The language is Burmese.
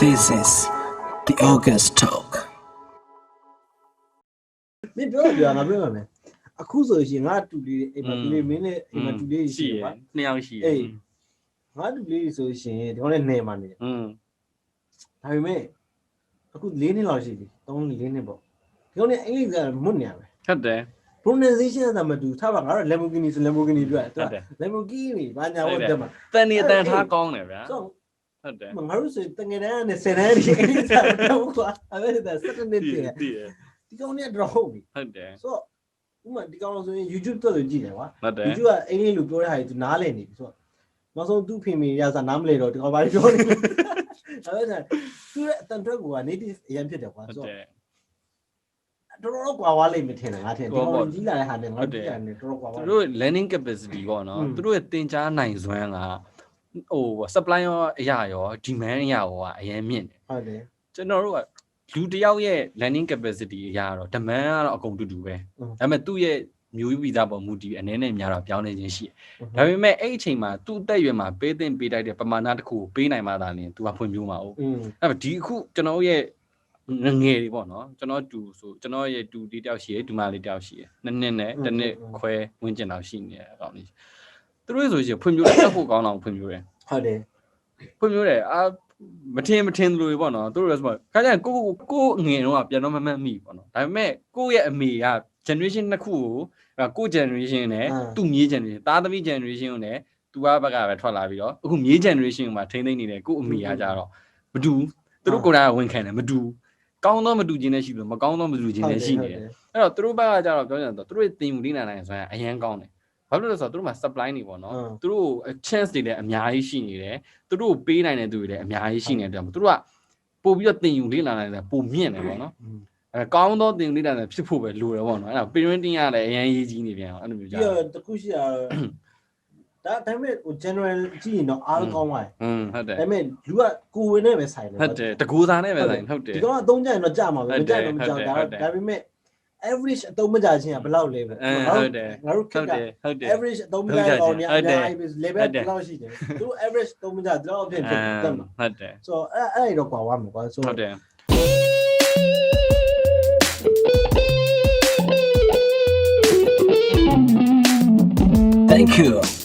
This is the August talk. မင်းပြောပြငါပြောပါမယ်အခုဆိုရင်ငါတူလေးအိမ်မှာတူလေးမင်းနဲ့အိမ်မှာတူလေးရှိရပါနှစ်ယောက်ရှိအေးငါတူလေးဆိုရှင်ဒီကောင်နဲ့နေမှာနေဒါပေမဲ့အခု4နှစ်လောက်ရှိပြီ3-4နှစ်ပေါ့ဒီကောင်နဲ့အင်္ဂလိပ်ကမွတ်နေရပဲဟုတ်တယ် pronunciation ကမတူထားပါငါတို့ Lamborghini ဆို Lamborghini ပြောတယ်သူက Lamborghini ဘာညာဟုတ်တယ်မှာတန်နေတန်ထားကောင်းတယ်ဗျာဟုတ်တယ်ငါတို့ဆိုတငယ်တန်းနဲ့10တန်းဒီအင်္ဂလိပ်ကတော့ကွာအဲ့ဒါ7နှစ်တည်းဒီကောင်နဲ့တော့ဟုတ်ပြီဟုတ်တယ်ဆိုတော့ဥမာဒီကောင်ဆိုရင် YouTube တက်လို့ကြည့်တယ်ကွာ YouTube ကအင်္ဂလိပ်လိုပြောတဲ့ဟာကြီးသူနားလည်နေပြီဆိုတော့နောက်ဆုံးသူ့ဖေမေရစားနားမလဲတော့ဒီကောင်ဘာပြောနေလဲအဲ့ဒါသူ့ရဲ့အတန်ထွက်ကိုက native အရင်ဖြစ်တယ်ကွာဆိုတော့တော်တော်ကွာဝါလိမ့်မထင်တယ်ငါထင်ဒီကောင်ကြီးလာတဲ့ဟာနဲ့ငါတို့ပြန်နေတော်တော်ကွာဝါသူတို့ learning capacity ပေါ့နော်သူတို့ရဲ့သင်ကြားနိုင်စွမ်းကဟို supply ရောအရာရော demand အရာရောအရင်မြင့်တယ်ဟုတ်တယ်ကျွန်တော်တို့ကလူတယောက်ရဲ့ learning capacity အရာတော့ demand ကတော့အကုန်တူတူပဲဒါပေမဲ့သူ့ရဲ့မျိုးဗီဇပေါ်မူတည်အနေနဲ့များတော့ပြောင်းနေခြင်းရှိတယ်ဒါပေမဲ့အဲ့အချိန်မှာသူ့အသက်အရွယ်မှာပေးသင့်ပေးတိုက်တဲ့ပမာဏတစ်ခုကိုပေးနိုင်မှသာလျှင်သူကဖွံ့ဖြိုးမှာဟုတ်အဲ့ဒါဒီအခုကျွန်တော်ရဲ့ငယ်တွေပေါ့နော်ကျွန်တော်တူဆိုကျွန်တော်ရဲ့တူလေးတယောက်ရှိရယ်ဒူမလေးတယောက်ရှိရယ်နှစ်နှစ်နဲ့တစ်နှစ်ခွဲဝန်းကျင်လောက်ရှိနေတဲ့အကောင်လေးသူတို့ဆိုရင်ဖွံ့ဖြိုးတဲ့ဖို့ကောင်းအောင်ဖွံ့ဖြိုးတယ်ဟုတ်တယ်ဖွံ့ဖြိုးတယ်မထင်လို့ပဲပေါ့နော်သူတို့လည်းဆိုတော့ခါကျရင်ကိုငယ်တော့ပြန်တော့မမှတ်မိပေါ့နော်ဒါပေမဲ့ကိုရဲ့အမေက generation နှစ်ခုကိုgeneration နဲ့သူ့မြေး generation သားသမီး generation ကိုလည်းသူကဘက်ကပဲထွက်လာပြီးတော့အခုမြေး generation ကိုမှထိမ့်သိမ့်နေတယ်ကိုအမေကကြတော့မတူသူတို့ကိုယ်တိုင်ကဝန်ခံတယ်မတူကောင်းသောမတူခြင်းနဲ့ရှိလို့မကောင်းသောမတူခြင်းနဲ့ရှိနေတယ်အဲ့တော့သူတို့ဘက်ကကြတော့ပြောကြတယ်သူတို့တင်ယူလိမ့်နိုင်ဆိုရင်အရင်ကောင်းတယ်ဘာလို့လဲဆိုတော့သူတို့မှာ supply နေပေါ့နော်သူတို့ chance တွေလည်းအများကြီးရှိနေတယ်သူတို့ပေးနိုင်တဲ့သူတွေလည်းအများကြီးရှိနေတယ်သူတို့ကပို့ပြီးတော့တင်ယူလေးလာနိုင်တယ်ပိုမြင့်တယ်ပေါ့နော်ကောင်းသောတင်ယူလေးလာတယ်ဖြစ်ဖို့ပဲလိုတယ်ပေါ့နော်အဲ့ဒါ parenting ကလည်းအရင်ရေးကြီးနေပြန်အောင်အဲ့လိုမျိုးကြာပြီးတော့တခုရှိတာဒါပေမဲ့ general ကြည့်ရင်တော့အားကောင်းပါတယ်ဟုတ်တယ်ဒါပေမဲ့လူကကိုဝင်နဲ့ပဲဆိုင်တယ်ဟုတ်တယ်တကူသားနဲ့ပဲဆိုင်ဟုတ်တယ်ဒီကောင်ကအသုံးကြရင်တော့ကြာမှာပဲမကြာတော့မကြောက်ဒါပေမဲ့ average အသုံးမကြခြင်းကဘယ်လောက်လဲပဲဟုတ်တယ်ငါတို့ခက်က average အသုံးမကြအောင်เนี่ยအများကြီး level ဘယ်လောက်ရှိတယ်သူ average သုံးမကြတော့အဖြစ်ဖြစ်တယ်ဟုတ်တယ်ဆိုတော့အဲ့တော့ကွာဝါမှာကွာဆိုဟုတ်တယ် Thank you.